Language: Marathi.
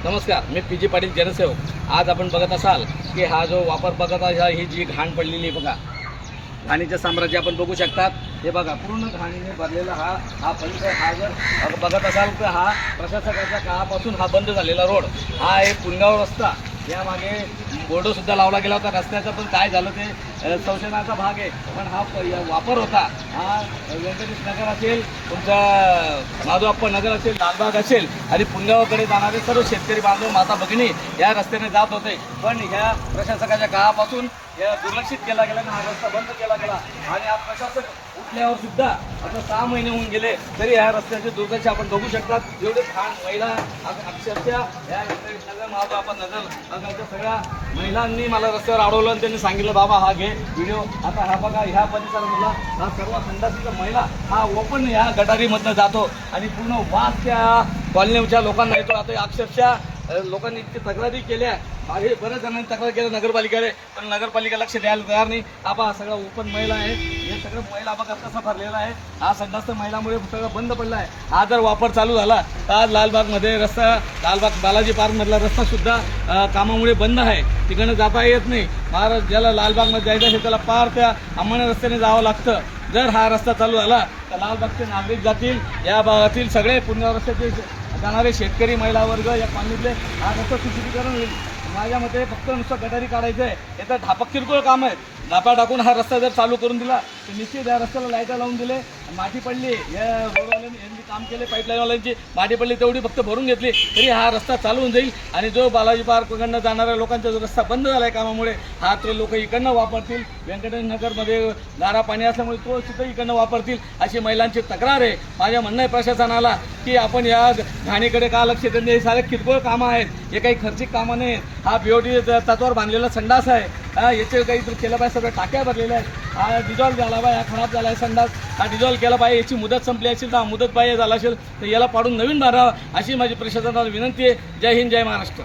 नमस्कार, मी पी.जी. पाटील जनसेवक। आज आपण बघत असाल की हा जो वापर बघत आहे, ही जी घाण पडलेली बघा, घाणीचं साम्राज्य आपण बघू शकतात। हे बघा पूर्ण घाणीने भरलेला हा परिसर। हा जर बघत असाल तर हा प्रशासकाच्या काळापासून हा बंद झालेला रोड, हा एक पुनगाव रस्ता, यामागे बोर्डसुद्धा लावला गेला होता रस्त्याचा, पण काय झालं ते संशोधनाचा भाग आहे। पण हा वापर होता, हा व्यंकटेश नगर असेल, तुमचा माधवप्पा नगर असेल, लालबाग असेल आणि पुनगावाकडे जाणारे सर्व शेतकरी बांधव माता भगिनी या रस्त्याने जात होते। पण ह्या प्रशासकाच्या काळापासून या दुर्लक्षित केला गेला, हा रस्ता बंद केला गेला आणि हा प्रशासक उठल्यावर सुद्धा आता 6 महिने होऊन गेले तरी या रस्त्याची दुर्दशा आपण बघू शकतात। एवढे घाण महिला अक्षरशः या नगर माधवप्पा नगरच्या सगळ्या महिलांनी मला रस्त्यावर अडवलं आणि त्यांनी सांगितलं, बाबा हा घे व्हिडिओ। आता हा बघा, ह्या परिसरामधला हा सर्व संडासीचा महिला हा ओपन या गटारीमधनं जातो आणि पूर्ण वास त्या कॉलनीच्या लोकांना येतो। आता अक्षरशः लोकांनी इतकी तक्रारी केल्या, मागे बऱ्याच जणांनी तक्रार केल्या नगरपालिकेकडे, पण नगरपालिका लक्ष द्यायला तयार नाही। हा सगळा ओपन मैला आहे, हे सगळं मैला बघा कसा भरलेला आहे। हा संडास महिलामुळे सगळं बंद पडला आहे। हा जर वापर चालू झाला तर आज लालबागमध्ये रस्ता, लालबाग बालाजी पार्कमधला रस्ता सुद्धा कामामुळे बंद आहे, तिकडनं जाता येत नाही। महाराज ज्याला लालबागमध्ये जायचं असेल त्याला पार त्या अंमणे रस्त्याने जावं लागतं। जर हा रस्ता चालू झाला तर लालबागचे नागरिक जातील, या भागातील सगळे पुण्य रस्त्याचे जाणारे शेतकरी महिला वर्ग या कॉलनीतले हा रस्ता सुशोभीकरण होईल। माझ्या मते फक्त नुसतं गटारी काढायचं आहे, याचं ढापक किरकोळ काम आहे। धापा टाकून हा रस्ता जर चालू करून दिला तर निश्चित या रस्त्याला लाईटा लावून दिले, माती पडली, या रोडवाल्यांनी यांनी काम केले, पाईपलाईनवाल्यांची माती पडली तेवढी फक्त भरून घेतली तरी हा रस्ता चालू होऊन जाईल। आणि जो बालाजी पार्ककडनं जाणाऱ्या लोकांचा जो रस्ता बंद झाला आहे कामामुळे, हा तो लोक इकडनं वापरतील। व्यंकटेश नगरमध्ये गारा पाणी असल्यामुळे तो सुद्धा इकडनं वापरतील, अशी महिलांची तक्रार आहे। माझ्या म्हणणं आहे प्रशासनाला की आपण या घाणीकडे का लक्ष देत नाही? हे सारे किरकोळ कामं आहेत, हे काही खर्चिक कामं नाही। हा BOT तत्वावर बांधलेला संडास आहे, याचे काही केलं पाहिजे, सगळ्या टाक्या भरलेल्या आहेत। हा डिझॉल्व झाला पाहिजे, हा खराब झाला आहे संडास, हा डिझॉल्व केला पाहिजे। याची मुदत संपली असेल तर मुदत बाह्य झाला असेल तर याला पाडून नवीन भरावं, अशी माझी प्रशासनाला विनंती आहे। जय हिंद, जय महाराष्ट्र।